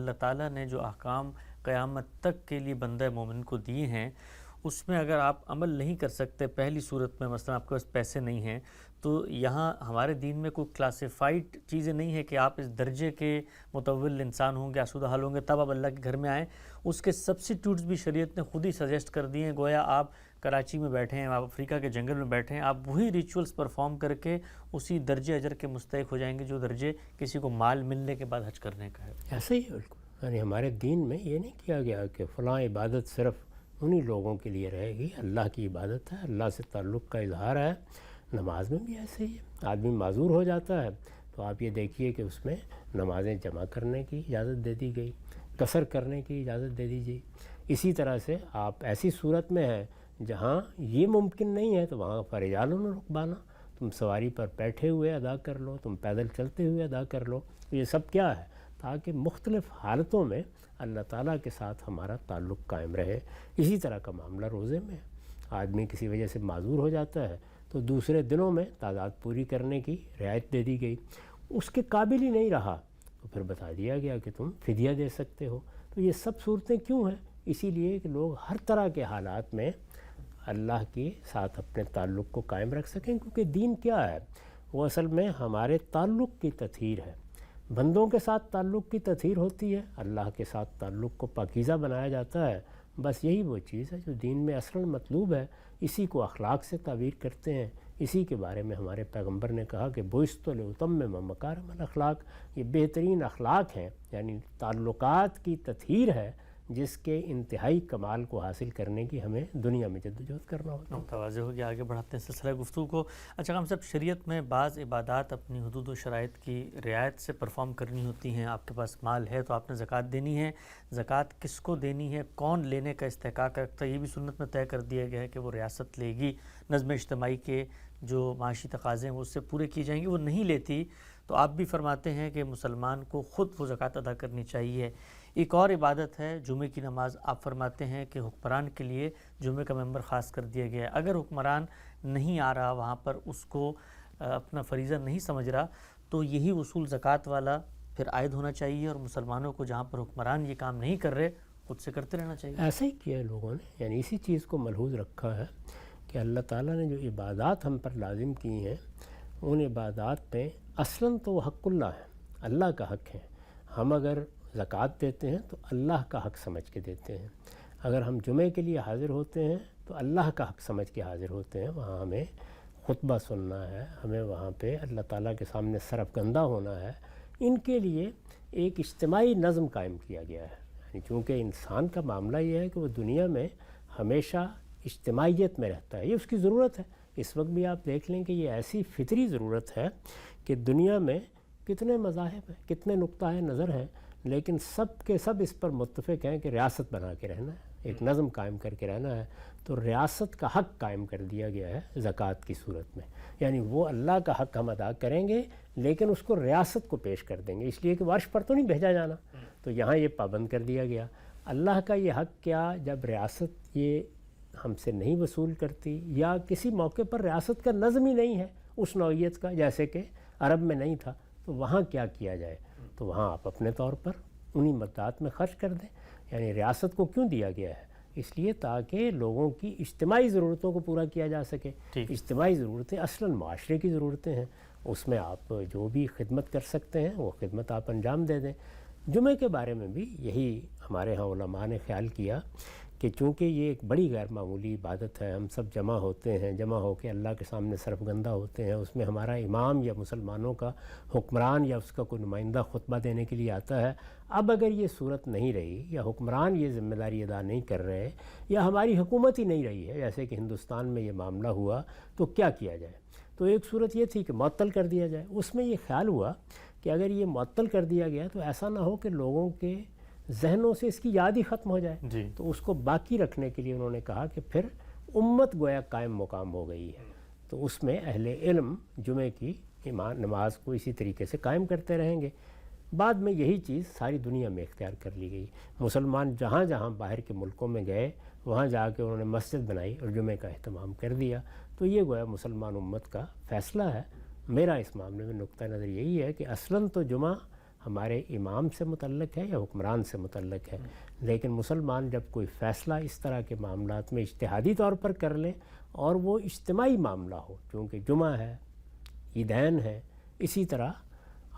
اللہ تعالیٰ نے جو احکام قیامت تک کے لیے بندہ مومن کو دیے ہیں، اس میں اگر آپ عمل نہیں کر سکتے پہلی صورت میں، مثلا آپ کے پاس پیسے نہیں ہیں، تو یہاں ہمارے دین میں کوئی کلاسیفائڈ چیزیں نہیں ہے کہ آپ اس درجے کے متول انسان ہوں گے، آسودہ حال ہوں گے تب آپ اللہ کے گھر میں آئیں۔ اس کے سبسٹیوٹس بھی شریعت نے خود ہی سجیسٹ کر دیے ہیں، گویا آپ کراچی میں بیٹھے ہیں، آپ افریقہ کے جنگل میں بیٹھے ہیں، آپ وہی ریچولز پرفارم کر کے اسی درجے اجر کے مستحق ہو جائیں گے جو درجے کسی کو مال ملنے کے بعد حج کرنے کا ہے۔ ایسا ہی ہے بالکل، یعنی ہمارے دین میں یہ نہیں کیا گیا کہ فلاں عبادت صرف انہی لوگوں کے لیے رہے گی، اللہ کی عبادت ہے، اللہ سے تعلق کا اظہار ہے۔ نماز میں بھی ایسے ہی ہے، آدمی معذور ہو جاتا ہے تو آپ یہ دیکھیے کہ اس میں نمازیں جمع کرنے کی اجازت دے دی گئی، قصر کرنے کی اجازت دے دی گئی۔ اسی طرح سے آپ ایسی صورت میں ہیں جہاں یہ ممکن نہیں ہے تو وہاں فرجال رکبانا، تم سواری پر بیٹھے ہوئے ادا کر لو، تم پیدل چلتے ہوئے ادا کر لو۔ یہ سب کیا ہے؟ تاکہ مختلف حالتوں میں اللہ تعالیٰ کے ساتھ ہمارا تعلق قائم رہے۔ اسی طرح کا معاملہ روزے میں ہے، آدمی کسی وجہ سے معذور ہو جاتا ہے تو دوسرے دنوں میں تعداد پوری کرنے کی رعایت دے دی گئی، اس کے قابل ہی نہیں رہا تو پھر بتا دیا گیا کہ تم فدیہ دے سکتے ہو۔ تو یہ سب صورتیں کیوں ہیں؟ اسی لیے کہ لوگ ہر طرح کے حالات میں اللہ کے ساتھ اپنے تعلق کو قائم رکھ سکیں، کیونکہ دین کیا ہے؟ وہ اصل میں ہمارے تعلق کی تطہیر ہے۔ بندوں کے ساتھ تعلق کی تطہیر ہوتی ہے، اللہ کے ساتھ تعلق کو پاکیزہ بنایا جاتا ہے۔ بس یہی وہ چیز ہے جو دین میں اصلاً مطلوب ہے، اسی کو اخلاق سے تعبیر کرتے ہیں۔ اسی کے بارے میں ہمارے پیغمبر نے کہا کہ بعثت لأتمم مکارم الاخلاق، یہ بہترین اخلاق ہیں، یعنی تعلقات کی تطہیر ہے جس کے انتہائی کمال کو حاصل کرنے کی ہمیں دنیا میں جدوجہد کرنا ہوتا ہے۔ توازی ہو گیا، آگے بڑھاتے ہیں سلسلہ گفتگو کو۔ اچھا ہم سب شریعت میں بعض عبادات اپنی حدود و شرائط کی رعایت سے پرفارم کرنی ہوتی ہیں۔ آپ کے پاس مال ہے تو آپ نے زکوٰۃ دینی ہے، زکوٰۃ کس کو دینی ہے، کون لینے کا استحقاق رکھتا ہے، یہ بھی سنت میں طے کر دیا گیا ہے کہ وہ ریاست لے گی، نظم اجتماعی کے جو معاشی تقاضے ہیں وہ اس سے پورے کی جائیں گے، وہ نہیں لیتی تو آپ بھی فرماتے ہیں کہ مسلمان کو خود وہ زکوٰۃ ادا کرنی چاہیے۔ ایک اور عبادت ہے جمعے کی نماز، آپ فرماتے ہیں کہ حکمران کے لیے جمعے کا ممبر خاص کر دیا گیا ہے، اگر حکمران نہیں آ رہا وہاں پر، اس کو اپنا فریضہ نہیں سمجھ رہا تو یہی اصول زکوٰۃ والا پھر عائد ہونا چاہیے، اور مسلمانوں کو جہاں پر حکمران یہ کام نہیں کر رہے خود سے کرتے رہنا چاہیے۔ ایسا ہی کیا ہے لوگوں نے، یعنی اسی چیز کو ملحوظ رکھا ہے کہ اللہ تعالیٰ نے جو عبادات ہم پر لازم کی ہیں ان عبادات پہ اصلاً تو وہ حق اللہ ہے، اللہ کا حق ہے۔ ہم اگر زکوٰۃ دیتے ہیں تو اللہ کا حق سمجھ کے دیتے ہیں، اگر ہم جمعے کے لیے حاضر ہوتے ہیں تو اللہ کا حق سمجھ کے حاضر ہوتے ہیں۔ وہاں ہمیں خطبہ سننا ہے، ہمیں وہاں پہ اللہ تعالیٰ کے سامنے سرفگندہ ہونا ہے۔ ان کے لیے ایک اجتماعی نظم قائم کیا گیا ہے، یعنی چونکہ انسان کا معاملہ یہ ہے کہ وہ دنیا میں ہمیشہ اجتماعیت میں رہتا ہے، یہ اس کی ضرورت ہے۔ اس وقت بھی آپ دیکھ لیں کہ یہ ایسی فطری ضرورت ہے کہ دنیا میں کتنے مذاہب ہیں، کتنے نقطہ نظر ہیں، لیکن سب کے سب اس پر متفق ہیں کہ ریاست بنا کے رہنا ہے، ایک نظم قائم کر کے رہنا ہے۔ تو ریاست کا حق قائم کر دیا گیا ہے زکوٰۃ کی صورت میں، یعنی وہ اللہ کا حق ہم ادا کریں گے لیکن اس کو ریاست کو پیش کر دیں گے، اس لیے کہ عرش پر تو نہیں بھیجا جانا، تو یہاں یہ پابند کر دیا گیا۔ اللہ کا یہ حق کیا جب ریاست یہ ہم سے نہیں وصول کرتی، یا کسی موقع پر ریاست کا نظم ہی نہیں ہے اس نوعیت کا، جیسے کہ عرب میں نہیں تھا، تو وہاں کیا کیا جائے؟ تو وہاں آپ اپنے طور پر انہی مقدات میں خرچ کر دیں۔ یعنی ریاست کو کیوں دیا گیا ہے؟ اس لیے تاکہ لوگوں کی اجتماعی ضرورتوں کو پورا کیا جا سکے۔ اجتماعی ضرورتیں اصلاً معاشرے کی ضرورتیں ہیں، اس میں آپ جو بھی خدمت کر سکتے ہیں وہ خدمت آپ انجام دے دیں۔ جمعے کے بارے میں بھی یہی ہمارے ہاں علماء نے خیال کیا کہ چونکہ یہ ایک بڑی غیر معمولی عبادت ہے، ہم سب جمع ہوتے ہیں، جمع ہو کے اللہ کے سامنے سرفگندہ ہوتے ہیں، اس میں ہمارا امام یا مسلمانوں کا حکمران یا اس کا کوئی نمائندہ خطبہ دینے کے لیے آتا ہے۔ اب اگر یہ صورت نہیں رہی یا حکمران یہ ذمہ داری ادا نہیں کر رہے یا ہماری حکومت ہی نہیں رہی ہے، جیسے کہ ہندوستان میں یہ معاملہ ہوا، تو کیا کیا جائے؟ تو ایک صورت یہ تھی کہ معطل کر دیا جائے۔ اس میں یہ خیال ہوا کہ اگر یہ معطل کر دیا گیا تو ایسا نہ ہو کہ لوگوں کے ذہنوں سے اس کی یاد ہی ختم ہو جائے، تو اس کو باقی رکھنے کے لیے انہوں نے کہا کہ پھر امت گویا قائم مقام ہو گئی ہے، تو اس میں اہل علم جمعے کی نماز کو اسی طریقے سے قائم کرتے رہیں گے۔ بعد میں یہی چیز ساری دنیا میں اختیار کر لی گئی، مسلمان جہاں جہاں باہر کے ملکوں میں گئے وہاں جا کے انہوں نے مسجد بنائی اور جمعے کا اہتمام کر دیا۔ تو یہ گویا مسلمان امت کا فیصلہ ہے۔ میرا اس معاملے میں نقطہ نظر یہی ہے کہ اصلاً تو جمعہ ہمارے امام سے متعلق ہے یا حکمران سے متعلق ہے. لیکن مسلمان جب کوئی فیصلہ اس طرح کے معاملات میں اجتہادی طور پر کر لیں اور وہ اجتماعی معاملہ ہو، چونکہ جمعہ ہے، عیدین ہے، اسی طرح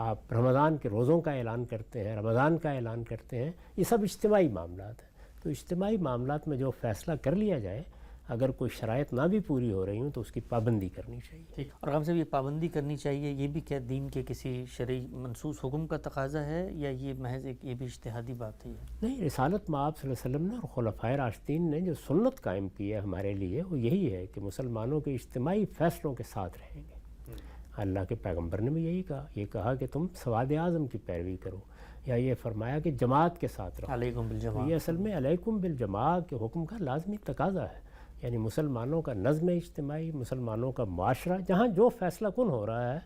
آپ رمضان کے روزوں کا اعلان کرتے ہیں، رمضان کا اعلان کرتے ہیں، یہ سب اجتماعی معاملات ہیں. تو اجتماعی معاملات میں جو فیصلہ کر لیا جائے، اگر کوئی شرائط نہ بھی پوری ہو رہی ہوں تو اس کی پابندی کرنی چاہیے. ٹھیک. اور ہم سے یہ پابندی کرنی چاہیے، یہ بھی کیا دین کے کسی شرعی منصوص حکم کا تقاضا ہے یا یہ محض ایک یہ بھی اجتہادی بات ہے؟ نہیں، رسالت مآب صلی اللہ علیہ وسلم نے اور خلفائے راشدین نے جو سنت قائم کی ہے ہمارے لیے، وہ یہی ہے کہ مسلمانوں کے اجتماعی فیصلوں کے ساتھ رہیں گے. اللہ کے پیغمبر نے بھی یہی کہا، یہ کہا کہ تم سواد اعظم کی پیروی کرو، یا یہ فرمایا کہ جماعت کے ساتھ رہو. علیکم بالجماع. یہ اصل میں علیکم بالجماع کے حکم کا لازمی تقاضا ہے. یعنی مسلمانوں کا نظم اجتماعی، مسلمانوں کا معاشرہ، جہاں جو فیصلہ کن ہو رہا ہے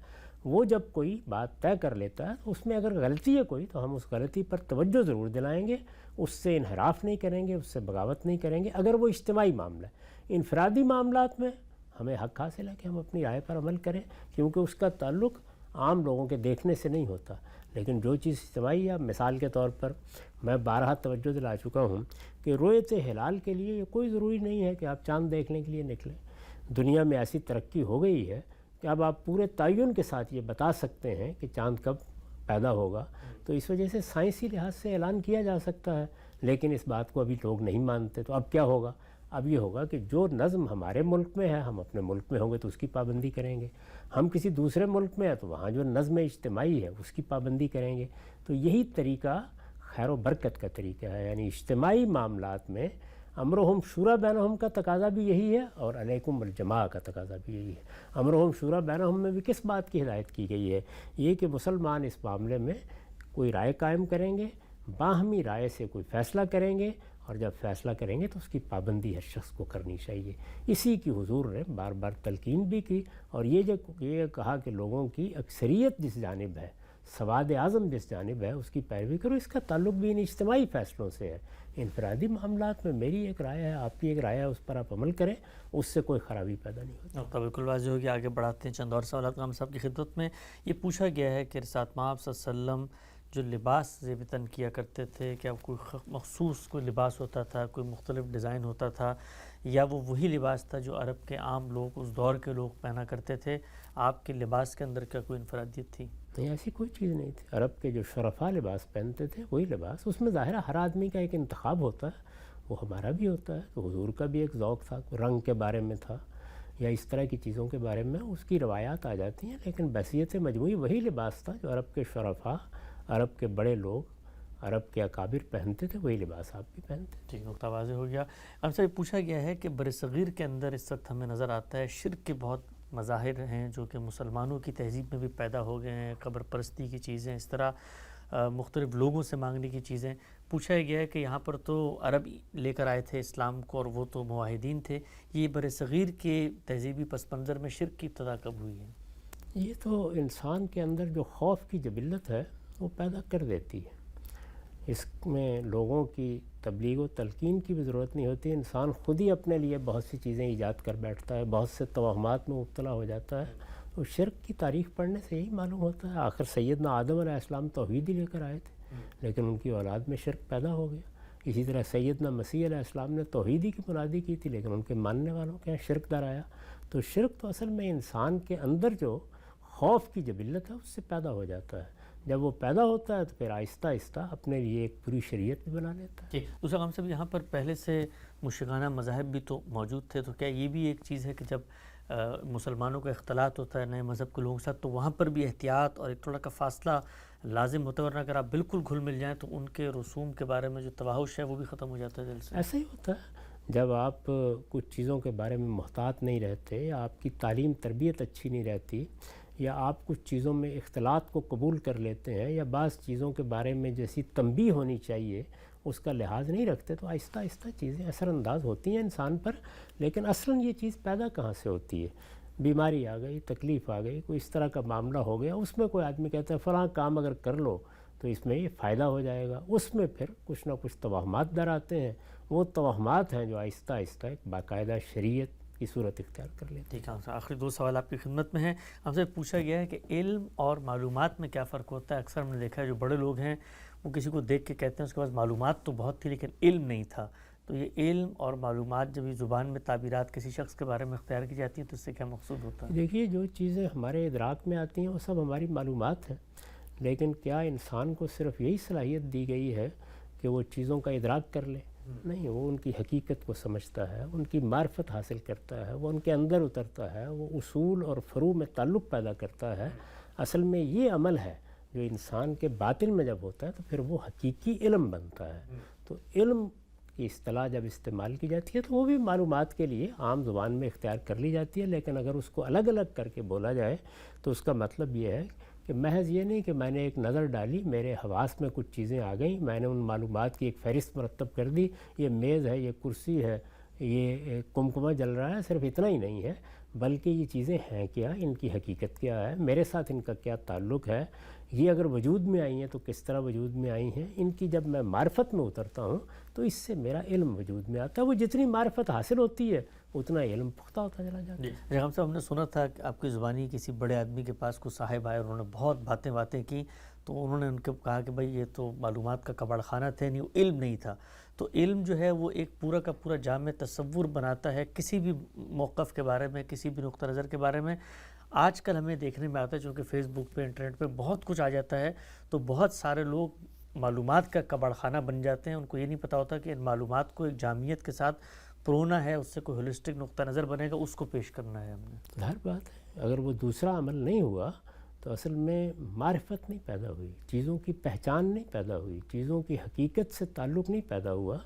وہ جب کوئی بات طے کر لیتا ہے تو اس میں اگر غلطی ہے کوئی تو ہم اس غلطی پر توجہ ضرور دلائیں گے، اس سے انحراف نہیں کریں گے، اس سے بغاوت نہیں کریں گے اگر وہ اجتماعی معاملہ ہے. انفرادی معاملات میں ہمیں حق حاصل ہے کہ ہم اپنی رائے پر عمل کریں، کیونکہ اس کا تعلق عام لوگوں کے دیکھنے سے نہیں ہوتا. لیکن جو چیز اجتماعی ہے، مثال کے طور پر میں بارہا توجہ دلا چکا ہوں کہ رؤیت ہلال کے لیے یہ کوئی ضروری نہیں ہے کہ آپ چاند دیکھنے کے لیے نکلیں. دنیا میں ایسی ترقی ہو گئی ہے کہ اب آپ پورے تعین کے ساتھ یہ بتا سکتے ہیں کہ چاند کب پیدا ہوگا. تو اس وجہ سے سائنسی لحاظ سے اعلان کیا جا سکتا ہے، لیکن اس بات کو ابھی لوگ نہیں مانتے. تو اب کیا ہوگا؟ اب یہ ہوگا کہ جو نظم ہمارے ملک میں ہے، ہم اپنے ملک میں ہوں گے تو اس کی پابندی کریں گے. ہم کسی دوسرے ملک میں ہیں تو وہاں جو نظم اجتماعی ہے اس کی پابندی کریں گے. تو یہی طریقہ خیر و برکت کا طریقہ ہے. یعنی اجتماعی معاملات میں امرہم شورا بینہم کا تقاضا بھی یہی ہے اور علیکم الجماع کا تقاضا بھی یہی ہے. امرہم شورا بینہم میں بھی کس بات کی ہدایت کی گئی ہے؟ یہ کہ مسلمان اس معاملے میں کوئی رائے قائم کریں گے، باہمی رائے سے کوئی فیصلہ کریں گے، اور جب فیصلہ کریں گے تو اس کی پابندی ہر شخص کو کرنی چاہیے. اسی کی حضور نے بار بار تلقین بھی کی، اور یہ کہا کہ لوگوں کی اکثریت جس جانب ہے، سواد اعظم جس جانب ہے، اس کی پیروی کرو. اس کا تعلق بھی ان اجتماعی فیصلوں سے ہے. انفرادی معاملات میں میری ایک رائے ہے، آپ کی ایک رائے ہے، اس پر آپ عمل کریں، اس سے کوئی خرابی پیدا نہیں ہوتی. نقطہ بالکل واضح ہو گیا. آگے بڑھاتے ہیں چند اور سوالات کا. ہم سب کی خدمت میں یہ پوچھا گیا ہے کہ رسالت مآب صلی اللہ علیہ وسلم جو لباس زیب تن کیا کرتے تھے، کیا کوئی مخصوص کوئی لباس ہوتا تھا، کوئی مختلف ڈیزائن ہوتا تھا، یا وہ وہی لباس تھا جو عرب کے عام لوگ، اس دور کے لوگ پہنا کرتے تھے؟ آپ کے لباس کے اندر کیا کوئی انفرادیت تھی؟ نہیں، ایسی کوئی چیز نہیں تھی. عرب کے جو شرفاء لباس پہنتے تھے وہی لباس. اس میں ظاہر ہر آدمی کا ایک انتخاب ہوتا ہے، وہ ہمارا بھی ہوتا ہے. تو حضور کا بھی ایک ذوق تھا، رنگ کے بارے میں تھا یا اس طرح کی چیزوں کے بارے میں اس کی روایات آ جاتی ہیں. لیکن بحیثیت مجموعی وہی لباس تھا جو عرب کے شرفاء، عرب کے بڑے لوگ، عرب کے اکابر پہنتے تھے، وہی لباس آپ بھی پہنتے تھے. ٹھیک، نقطہ واضح ہو گیا. ہم سے پوچھا گیا ہے کہ برصغیر کے اندر اس وقت ہمیں نظر آتا ہے شرک کے بہت مظاہر ہیں جو کہ مسلمانوں کی تہذیب میں بھی پیدا ہو گئے ہیں. قبر پرستی کی چیزیں، اس طرح مختلف لوگوں سے مانگنے کی چیزیں. پوچھا گیا ہے کہ یہاں پر تو عرب لے کر آئے تھے اسلام کو اور وہ تو موحدین تھے، یہ برصغیر کے تہذیبی پس منظر میں شرک کی ابتدا کب ہوئی ہے؟ یہ تو انسان کے اندر جو خوف کی جبلت ہے وہ پیدا کر دیتی ہے. اس میں لوگوں کی تبلیغ و تلقین کی بھی ضرورت نہیں ہوتی. انسان خود ہی اپنے لیے بہت سی چیزیں ایجاد کر بیٹھتا ہے، بہت سے توہمات میں مبتلا ہو جاتا ہے. تو شرک کی تاریخ پڑھنے سے یہی معلوم ہوتا ہے. آخر سیدنا آدم علیہ السلام توحید ہی لے کر آئے تھے، لیکن ان کی اولاد میں شرک پیدا ہو گیا. اسی طرح سیدنا مسیح علیہ السلام نے توحید ہی کی منادی کی تھی، لیکن ان کے ماننے والوں کے یہاں شرک در آیا. تو شرک تو اصل میں انسان کے اندر جو خوف کی جبلت ہے اس سے پیدا ہو جاتا ہے. جب وہ پیدا ہوتا ہے تو پھر آہستہ آہستہ اپنے لیے ایک پوری شریعت بھی بنا لیتا ہے. جی، دوسرا کام صاحب، یہاں پر پہلے سے مشرکانہ مذاہب بھی تو موجود تھے، تو کیا یہ بھی ایک چیز ہے کہ جب مسلمانوں کا اختلاط ہوتا ہے نئے مذہب کے لوگوں کے ساتھ تو وہاں پر بھی احتیاط اور ایک تھوڑا کا فاصلہ لازم ہوتا ہے، ورنہ اگر آپ بالکل گھل مل جائیں تو ان کے رسوم کے بارے میں جو توحش ہے وہ بھی ختم ہو جاتا ہے دل سے؟ ایسا ہی ہوتا ہے. جب آپ کچھ چیزوں کے بارے میں محتاط نہیں رہتے، یا آپ کی تعلیم تربیت اچھی نہیں رہتی، یا آپ کچھ چیزوں میں اختلاط کو قبول کر لیتے ہیں، یا بعض چیزوں کے بارے میں جیسی تنبیہ ہونی چاہیے اس کا لحاظ نہیں رکھتے، تو آہستہ آہستہ چیزیں اثر انداز ہوتی ہیں انسان پر. لیکن اصلاً یہ چیز پیدا کہاں سے ہوتی ہے؟ بیماری آ گئی، تکلیف آ گئی، کوئی اس طرح کا معاملہ ہو گیا، اس میں کوئی آدمی کہتا ہے فلاں کام اگر کر لو تو اس میں یہ فائدہ ہو جائے گا. اس میں پھر کچھ نہ کچھ توہمات در آتے ہیں. وہ توہمات ہیں جو آہستہ آہستہ ایک باقاعدہ شریعت کی صورت اختیار کر لیتے ہیں۔ ٹھیک ہے صاحب، آخری 2 سوال آپ کی خدمت میں ہیں۔ ہم سے پوچھا گیا ہے کہ علم اور معلومات میں کیا فرق ہوتا ہے؟ اکثر ہم نے دیکھا ہے جو بڑے لوگ ہیں وہ کسی کو دیکھ کے کہتے ہیں اس کے پاس معلومات تو بہت تھی لیکن علم نہیں تھا، تو یہ علم اور معلومات جب یہ زبان میں تعبیرات کسی شخص کے بارے میں اختیار کی جاتی ہیں تو اس سے کیا مقصود ہوتا ہے؟ دیکھیے جو چیزیں ہمارے ادراک میں آتی ہیں وہ سب ہماری معلومات ہیں، لیکن کیا انسان کو صرف یہی صلاحیت دی گئی ہے کہ وہ چیزوں کا ادراک کر لے؟ نہیں، وہ ان کی حقیقت کو سمجھتا ہے، ان کی معرفت حاصل کرتا ہے، وہ ان کے اندر اترتا ہے، وہ اصول اور فروع میں تعلق پیدا کرتا ہے۔ اصل میں یہ عمل ہے جو انسان کے باطن میں جب ہوتا ہے تو پھر وہ حقیقی علم بنتا ہے۔ تو علم کی اصطلاح جب استعمال کی جاتی ہے تو وہ بھی معلومات کے لیے عام زبان میں اختیار کر لی جاتی ہے، لیکن اگر اس کو الگ الگ کر کے بولا جائے تو اس کا مطلب یہ ہے کہ محض یہ نہیں کہ میں نے ایک نظر ڈالی، میرے حواس میں کچھ چیزیں آ گئیں، میں نے ان معلومات کی ایک فہرست مرتب کر دی، یہ میز ہے، یہ کرسی ہے، یہ کمکمہ جل رہا ہے، صرف اتنا ہی نہیں ہے بلکہ یہ چیزیں ہیں کیا، ان کی حقیقت کیا ہے، میرے ساتھ ان کا کیا تعلق ہے، یہ اگر وجود میں آئی ہیں تو کس طرح وجود میں آئی ہیں، ان کی جب میں معرفت میں اترتا ہوں تو اس سے میرا علم وجود میں آتا ہے۔ وہ جتنی معرفت حاصل ہوتی ہے اتنا علم پختہ ہوتا چلا جاتا ہے۔ ہم صاحب ہم نے سنا تھا کہ آپ کی زبانی کسی بڑے آدمی کے پاس کوئی صاحب آئے اور انہوں نے بہت باتیں کی تو انہوں نے ان کو کہا کہ بھائی یہ تو معلومات کا کباڑ خانہ تھے، نہیں، وہ علم نہیں تھا۔ تو علم جو ہے وہ ایک پورا کا پورا جامع تصور بناتا ہے کسی بھی موقف کے بارے میں، کسی بھی نقطہ نظر کے بارے میں۔ آج کل ہمیں دیکھنے میں آتا ہے چونکہ فیس بک پہ، انٹرنیٹ پہ بہت کچھ آ جاتا ہے تو بہت سارے لوگ معلومات کا کباڑ خانہ بن جاتے ہیں، ان کو یہ نہیں پتہ ہوتا کہ ان معلومات کو ایک جامعیت کے ساتھ پرونا ہے، اس سے کوئی ہولسٹک نقطہ نظر بنے گا، اس کو پیش کرنا ہے ہم نے۔ ظاہر بات ہے اگر وہ دوسرا عمل نہیں ہوا تو اصل میں معرفت نہیں پیدا ہوئی، چیزوں کی پہچان نہیں پیدا ہوئی، چیزوں کی حقیقت سے تعلق نہیں پیدا ہوا،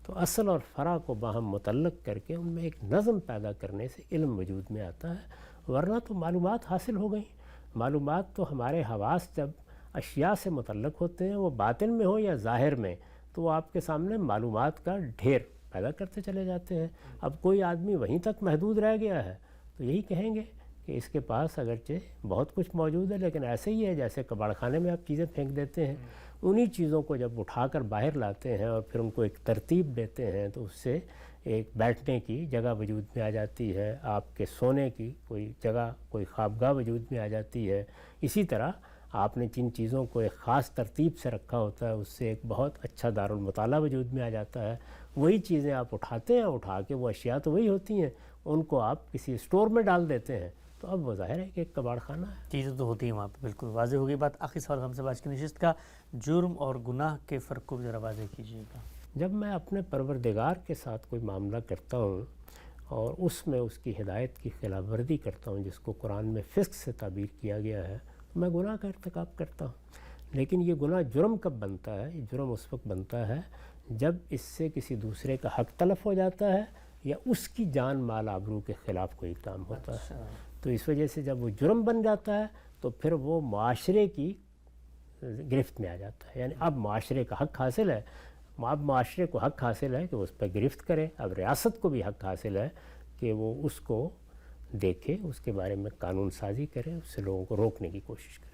تو اصل اور فرع کو باہم متعلق کر کے ان میں ایک نظم پیدا کرنے سے علم وجود میں آتا ہے۔ ورنہ تو معلومات حاصل ہو گئیں، معلومات تو ہمارے حواس جب اشیاء سے متعلق ہوتے ہیں، وہ باطن میں ہو یا ظاہر میں، تو وہ آپ کے سامنے معلومات کا ڈھیر پیدا کرتے چلے جاتے ہیں۔ اب کوئی آدمی وہیں تک محدود رہ گیا ہے تو یہی کہیں گے کہ اس کے پاس اگرچہ بہت کچھ موجود ہے لیکن ایسے ہی ہے جیسے کباڑ خانے میں آپ چیزیں پھینک دیتے ہیں۔ انہی چیزوں کو جب اٹھا کر باہر لاتے ہیں اور پھر ان کو ایک ترتیب دیتے ہیں تو اس سے ایک بیٹھنے کی جگہ وجود میں آ جاتی ہے، آپ کے سونے کی کوئی جگہ، کوئی خوابگاہ وجود میں آ جاتی ہے۔ اسی طرح آپ نے جن چیزوں کو ایک خاص ترتیب سے رکھا ہوتا ہے اس سے ایک بہت اچھا دارالمطالعہ وجود میں آ جاتا ہے۔ وہی چیزیں آپ اٹھاتے ہیں، اٹھا کے وہ اشیاء تو وہی ہوتی ہیں، ان کو آپ کسی اسٹور میں ڈال دیتے ہیں تو اب وہ ظاہر ہے کہ ایک کباڑ خانہ ہے۔ چیزیں تو ہوتی ہیں وہاں پہ، بالکل واضح ہو گئی بات۔ آخری سوال ہم سے آج کی نشست کا، جرم اور گناہ کے فرق کو بھی ذرا واضح کیجیے گا۔ جب میں اپنے پروردگار کے ساتھ کوئی معاملہ کرتا ہوں اور اس میں اس کی ہدایت کی خلاف ورزی کرتا ہوں، جس کو قرآن میں فسق سے تعبیر کیا گیا ہے، تو میں گناہ کا ارتکاب کرتا ہوں۔ لیکن یہ گناہ جرم کب بنتا ہے؟ یہ جرم اس وقت بنتا ہے جب اس سے کسی دوسرے کا حق تلف ہو جاتا ہے یا اس کی جان مال آبرو کے خلاف کوئی کام ہوتا ہے۔ تو اس وجہ سے جب وہ جرم بن جاتا ہے تو پھر وہ معاشرے کی گرفت میں آ جاتا ہے، یعنی اب معاشرے کا حق حاصل ہے، اب معاشرے کو حق حاصل ہے کہ اس پہ گرفت کرے، اب ریاست کو بھی حق حاصل ہے کہ وہ اس کو دیکھے، اس کے بارے میں قانون سازی کرے، اس سے لوگوں کو روکنے کی کوشش کرے۔